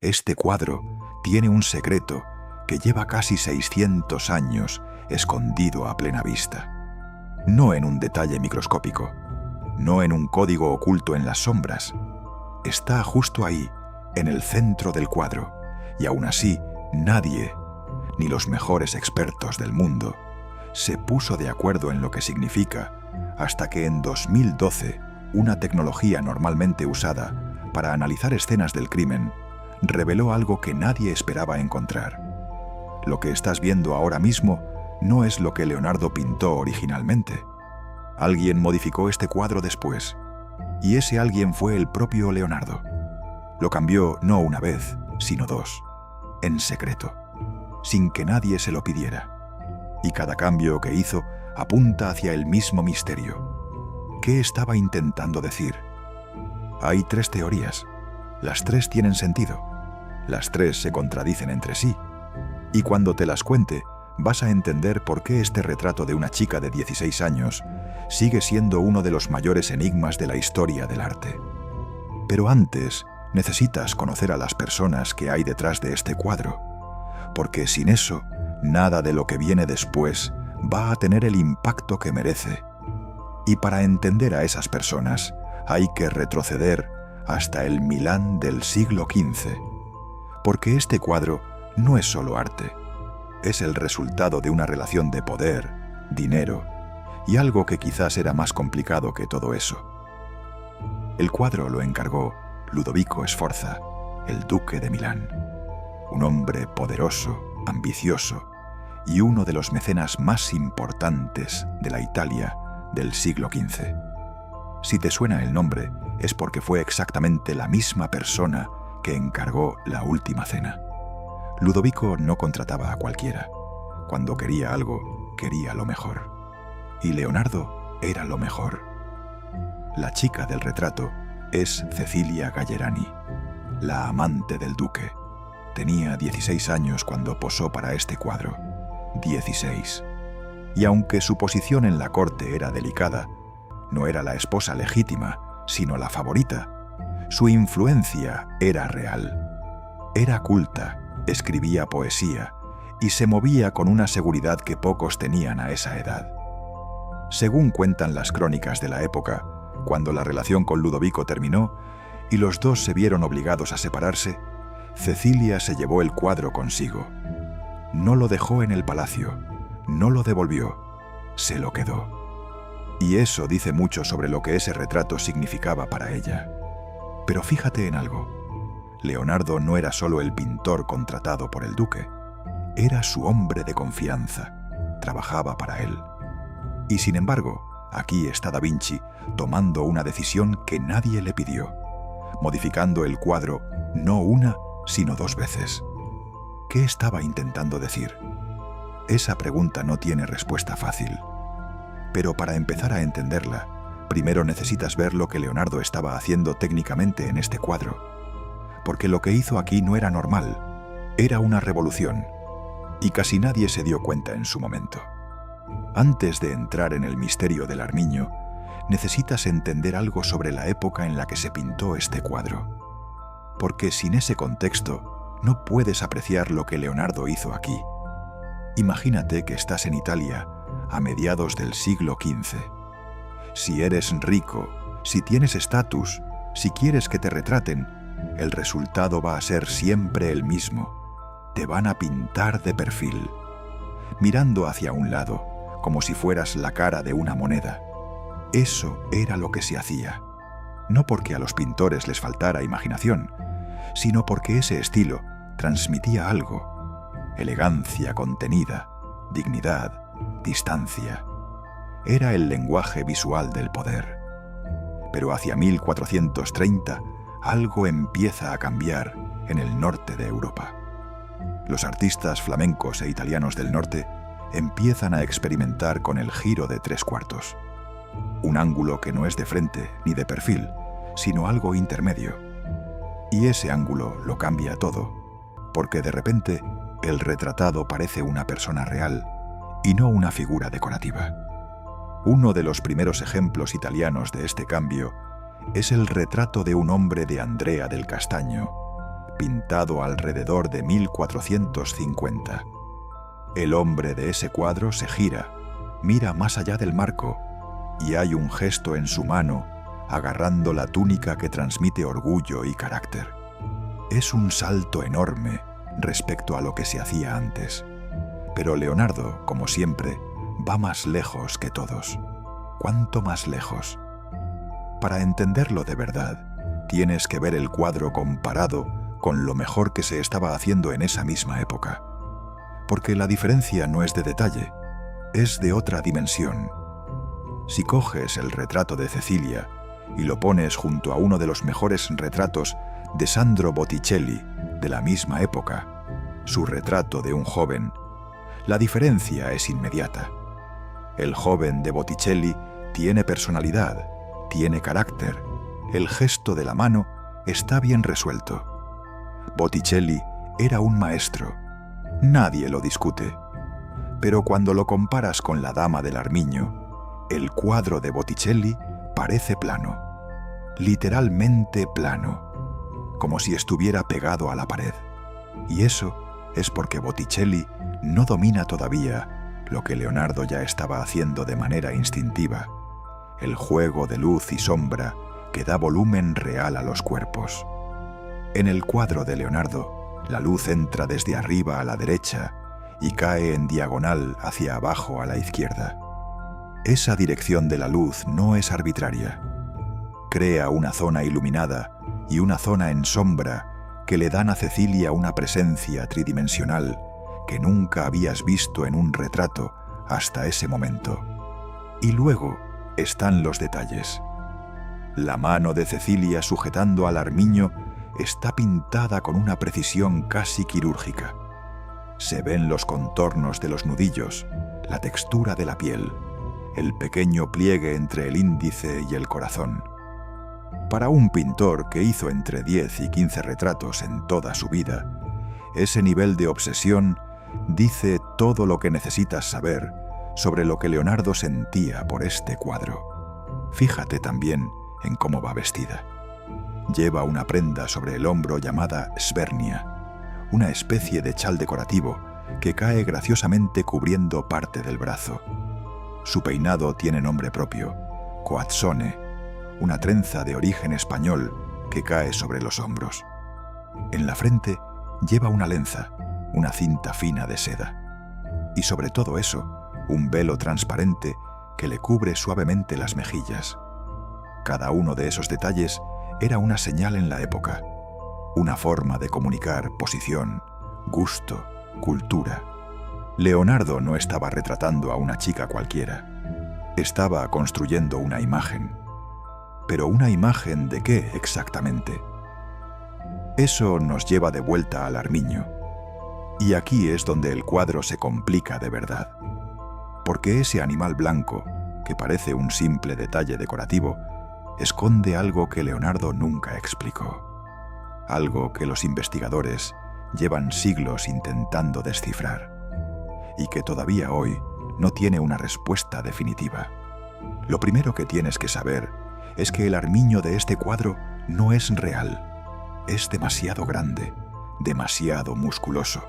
Este cuadro tiene un secreto que lleva casi 600 años escondido a plena vista. No en un detalle microscópico, no en un código oculto en las sombras. Está justo ahí, en el centro del cuadro, y aún así nadie, ni los mejores expertos del mundo, se puso de acuerdo en lo que significa hasta que en 2012 una tecnología normalmente usada para analizar escenas del crimen reveló algo que nadie esperaba encontrar. Lo que estás viendo ahora mismo no es lo que Leonardo pintó originalmente. Alguien modificó este cuadro después, y ese alguien fue el propio Leonardo. Lo cambió no una vez, sino dos, en secreto, sin que nadie se lo pidiera. Y cada cambio que hizo apunta hacia el mismo misterio. ¿Qué estaba intentando decir? Hay 3 teorías. Las 3 tienen sentido. Las 3 se contradicen entre sí. Y cuando te las cuente, vas a entender por qué este retrato de una chica de 16 años sigue siendo uno de los mayores enigmas de la historia del arte. Pero antes, necesitas conocer a las personas que hay detrás de este cuadro, porque sin eso, nada de lo que viene después va a tener el impacto que merece. Y para entender a esas personas, hay que retroceder hasta el Milán del siglo XV, porque este cuadro no es solo arte, es el resultado de una relación de poder, dinero y algo que quizás era más complicado que todo eso. El cuadro lo encargó Ludovico Sforza, el duque de Milán, un hombre poderoso, ambicioso y uno de los mecenas más importantes de la Italia del siglo XV. Si te suena el nombre, es porque fue exactamente la misma persona que encargó La Última Cena. Ludovico no contrataba a cualquiera. Cuando quería algo, quería lo mejor. Y Leonardo era lo mejor. La chica del retrato es Cecilia Gallerani, la amante del duque. Tenía 16 años cuando posó para este cuadro. 16. Y aunque su posición en la corte era delicada, no era la esposa legítima, sino la favorita. Su influencia era real. Era culta, escribía poesía y se movía con una seguridad que pocos tenían a esa edad. Según cuentan las crónicas de la época, cuando la relación con Ludovico terminó y los dos se vieron obligados a separarse, Cecilia se llevó el cuadro consigo. No lo dejó en el palacio, no lo devolvió, se lo quedó. Y eso dice mucho sobre lo que ese retrato significaba para ella. Pero fíjate en algo. Leonardo no era solo el pintor contratado por el duque, era su hombre de confianza, trabajaba para él. Y sin embargo, aquí está Da Vinci tomando una decisión que nadie le pidió, modificando el cuadro no una, sino 2 veces. ¿Qué estaba intentando decir? Esa pregunta no tiene respuesta fácil. Pero para empezar a entenderla, primero necesitas ver lo que Leonardo estaba haciendo técnicamente en este cuadro. Porque lo que hizo aquí no era normal, era una revolución. Y casi nadie se dio cuenta en su momento. Antes de entrar en el misterio del armiño, necesitas entender algo sobre la época en la que se pintó este cuadro. Porque sin ese contexto, no puedes apreciar lo que Leonardo hizo aquí. Imagínate que estás en Italia a mediados del siglo XV. Si eres rico, si tienes estatus, si quieres que te retraten, el resultado va a ser siempre el mismo. Te van a pintar de perfil, mirando hacia un lado, como si fueras la cara de una moneda. Eso era lo que se hacía. No porque a los pintores les faltara imaginación, sino porque ese estilo transmitía algo. Elegancia contenida, dignidad, distancia. Era el lenguaje visual del poder. Pero hacia 1430, algo empieza a cambiar en el norte de Europa. Los artistas flamencos e italianos del norte empiezan a experimentar con el giro de 3/4. Un ángulo que no es de frente ni de perfil, sino algo intermedio. Y ese ángulo lo cambia todo, porque de repente el retratado parece una persona real y no una figura decorativa. Uno de los primeros ejemplos italianos de este cambio es el retrato de un hombre de Andrea del Castagno, pintado alrededor de 1450. El hombre de ese cuadro se gira, mira más allá del marco, y hay un gesto en su mano agarrando la túnica que transmite orgullo y carácter. Es un salto enorme respecto a lo que se hacía antes. Pero Leonardo, como siempre, va más lejos que todos. ¿Cuánto más lejos? Para entenderlo de verdad, tienes que ver el cuadro comparado con lo mejor que se estaba haciendo en esa misma época. Porque la diferencia no es de detalle, es de otra dimensión. Si coges el retrato de Cecilia y lo pones junto a uno de los mejores retratos de Sandro Botticelli de la misma época, su retrato de un joven, la diferencia es inmediata. El joven de Botticelli tiene personalidad, tiene carácter, el gesto de la mano está bien resuelto. Botticelli era un maestro, nadie lo discute. Pero cuando lo comparas con la Dama del Armiño, el cuadro de Botticelli parece plano, literalmente plano, como si estuviera pegado a la pared. Y eso es porque Botticelli no domina todavía lo que Leonardo ya estaba haciendo de manera instintiva, el juego de luz y sombra que da volumen real a los cuerpos. En el cuadro de Leonardo, la luz entra desde arriba a la derecha y cae en diagonal hacia abajo a la izquierda. Esa dirección de la luz no es arbitraria. Crea una zona iluminada y una zona en sombra que le dan a Cecilia una presencia tridimensional que nunca habías visto en un retrato hasta ese momento. Y luego están los detalles. La mano de Cecilia sujetando al armiño está pintada con una precisión casi quirúrgica. Se ven los contornos de los nudillos, la textura de la piel, el pequeño pliegue entre el índice y el corazón. Para un pintor que hizo entre 10 y 15 retratos en toda su vida, ese nivel de obsesión dice todo lo que necesitas saber sobre lo que Leonardo sentía por este cuadro. Fíjate también en cómo va vestida. Lleva una prenda sobre el hombro llamada svernia, una especie de chal decorativo que cae graciosamente cubriendo parte del brazo. Su peinado tiene nombre propio, coazzone, una trenza de origen español que cae sobre los hombros. En la frente lleva una lenza, una cinta fina de seda. Y sobre todo eso, un velo transparente que le cubre suavemente las mejillas. Cada uno de esos detalles era una señal en la época, una forma de comunicar posición, gusto, cultura. Leonardo no estaba retratando a una chica cualquiera. Estaba construyendo una imagen. ¿Pero una imagen de qué exactamente? Eso nos lleva de vuelta al armiño. Y aquí es donde el cuadro se complica de verdad. Porque ese animal blanco, que parece un simple detalle decorativo, esconde algo que Leonardo nunca explicó. Algo que los investigadores llevan siglos intentando descifrar. Y que todavía hoy no tiene una respuesta definitiva. Lo primero que tienes que saber es que el armiño de este cuadro no es real. Es demasiado grande, demasiado musculoso.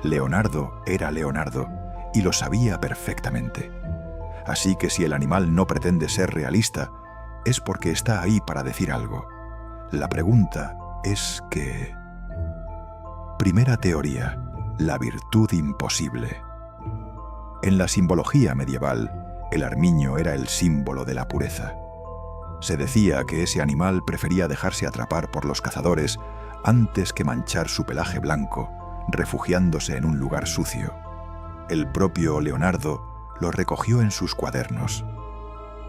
Leonardo era Leonardo y lo sabía perfectamente. Así que si el animal no pretende ser realista, es porque está ahí para decir algo. La pregunta es que... Primera teoría, la virtud imposible. En la simbología medieval, el armiño era el símbolo de la pureza. Se decía que ese animal prefería dejarse atrapar por los cazadores antes que manchar su pelaje blanco, refugiándose en un lugar sucio. El propio Leonardo lo recogió en sus cuadernos.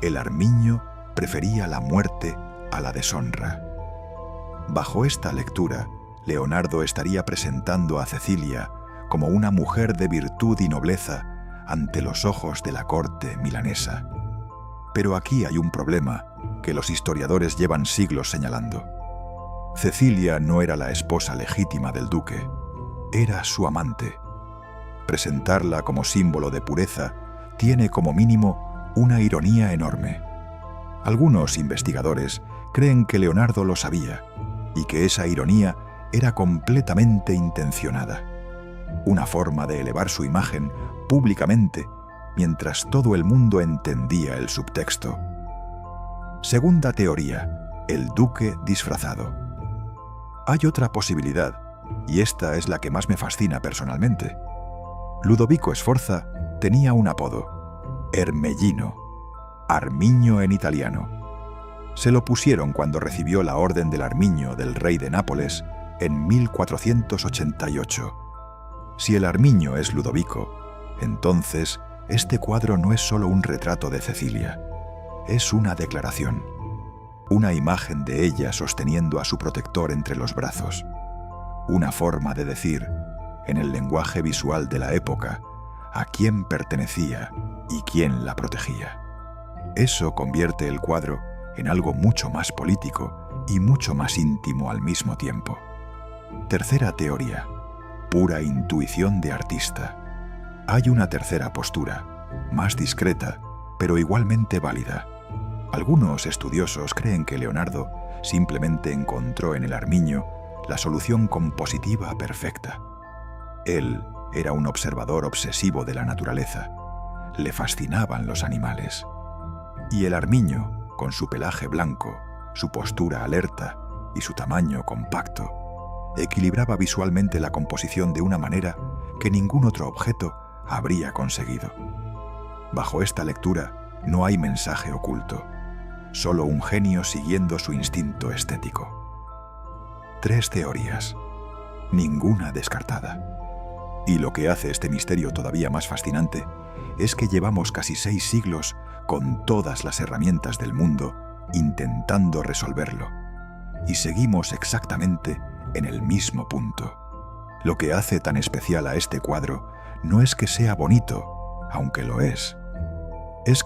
El armiño prefería la muerte a la deshonra. Bajo esta lectura, Leonardo estaría presentando a Cecilia como una mujer de virtud y nobleza ante los ojos de la corte milanesa. Pero aquí hay un problema que los historiadores llevan siglos señalando. Cecilia no era la esposa legítima del duque, era su amante. Presentarla como símbolo de pureza tiene como mínimo una ironía enorme. Algunos investigadores creen que Leonardo lo sabía y que esa ironía era completamente intencionada. Una forma de elevar su imagen públicamente mientras todo el mundo entendía el subtexto. Segunda teoría: el duque disfrazado. Hay otra posibilidad, y esta es la que más me fascina personalmente. Ludovico Sforza tenía un apodo: Ermellino, Armiño en italiano. Se lo pusieron cuando recibió la Orden del Armiño del rey de Nápoles en 1488. Si el Armiño es Ludovico, entonces este cuadro no es solo un retrato de Cecilia, es una declaración, una imagen de ella sosteniendo a su protector entre los brazos, una forma de decir, en el lenguaje visual de la época, a quién pertenecía y quién la protegía. Eso convierte el cuadro en algo mucho más político y mucho más íntimo al mismo tiempo. Tercera teoría: pura intuición de artista. Hay una tercera postura, más discreta, pero igualmente válida. Algunos estudiosos creen que Leonardo simplemente encontró en el Armiño la solución compositiva perfecta. Él era un observador obsesivo de la naturaleza. Le fascinaban los animales. Y el Armiño, con su pelaje blanco, su postura alerta y su tamaño compacto, equilibraba visualmente la composición de una manera que ningún otro objeto habría conseguido. Bajo esta lectura no hay mensaje oculto, solo un genio siguiendo su instinto estético. 3 teorías, ninguna descartada. Y lo que hace este misterio todavía más fascinante es que llevamos casi 6 siglos con todas las herramientas del mundo intentando resolverlo, y seguimos exactamente en el mismo punto. Lo que hace tan especial a este cuadro no es que sea bonito, aunque lo es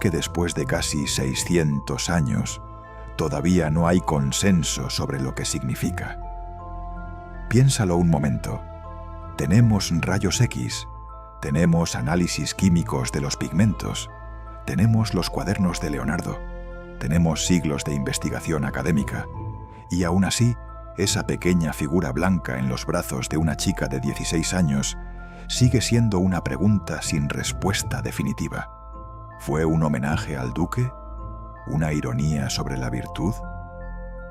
que después de casi 600 años todavía no hay consenso sobre lo que significa. Piénsalo un momento. Tenemos rayos X, tenemos análisis químicos de los pigmentos, tenemos los cuadernos de Leonardo, tenemos siglos de investigación académica, y aún así, esa pequeña figura blanca en los brazos de una chica de 16 años sigue siendo una pregunta sin respuesta definitiva. ¿Fue un homenaje al duque? ¿Una ironía sobre la virtud?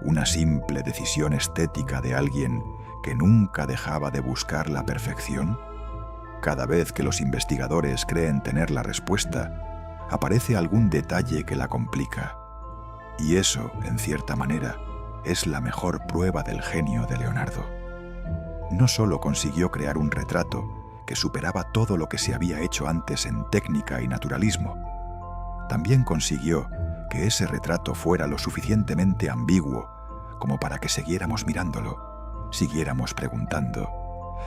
¿Una simple decisión estética de alguien que nunca dejaba de buscar la perfección? Cada vez que los investigadores creen tener la respuesta, aparece algún detalle que la complica. Y eso, en cierta manera, es la mejor prueba del genio de Leonardo. No solo consiguió crear un retrato que superaba todo lo que se había hecho antes en técnica y naturalismo, también consiguió que ese retrato fuera lo suficientemente ambiguo como para que siguiéramos mirándolo, siguiéramos preguntando,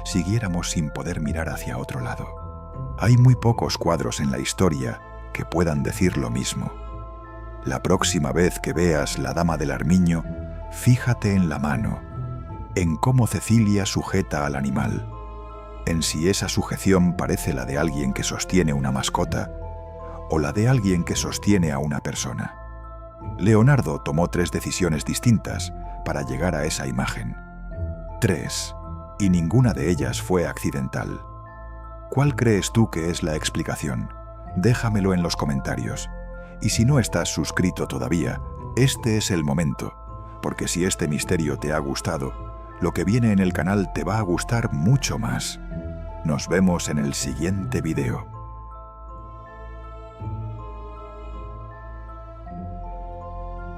siguiéramos sin poder mirar hacia otro lado. Hay muy pocos cuadros en la historia que puedan decir lo mismo. La próxima vez que veas La Dama del Armiño, fíjate en la mano, en cómo Cecilia sujeta al animal, en si esa sujeción parece la de alguien que sostiene una mascota o la de alguien que sostiene a una persona. Leonardo tomó 3 decisiones distintas para llegar a esa imagen. 3, y ninguna de ellas fue accidental. ¿Cuál crees tú que es la explicación? Déjamelo en los comentarios. Y si no estás suscrito todavía, este es el momento, porque si este misterio te ha gustado, lo que viene en el canal te va a gustar mucho más. Nos vemos en el siguiente video.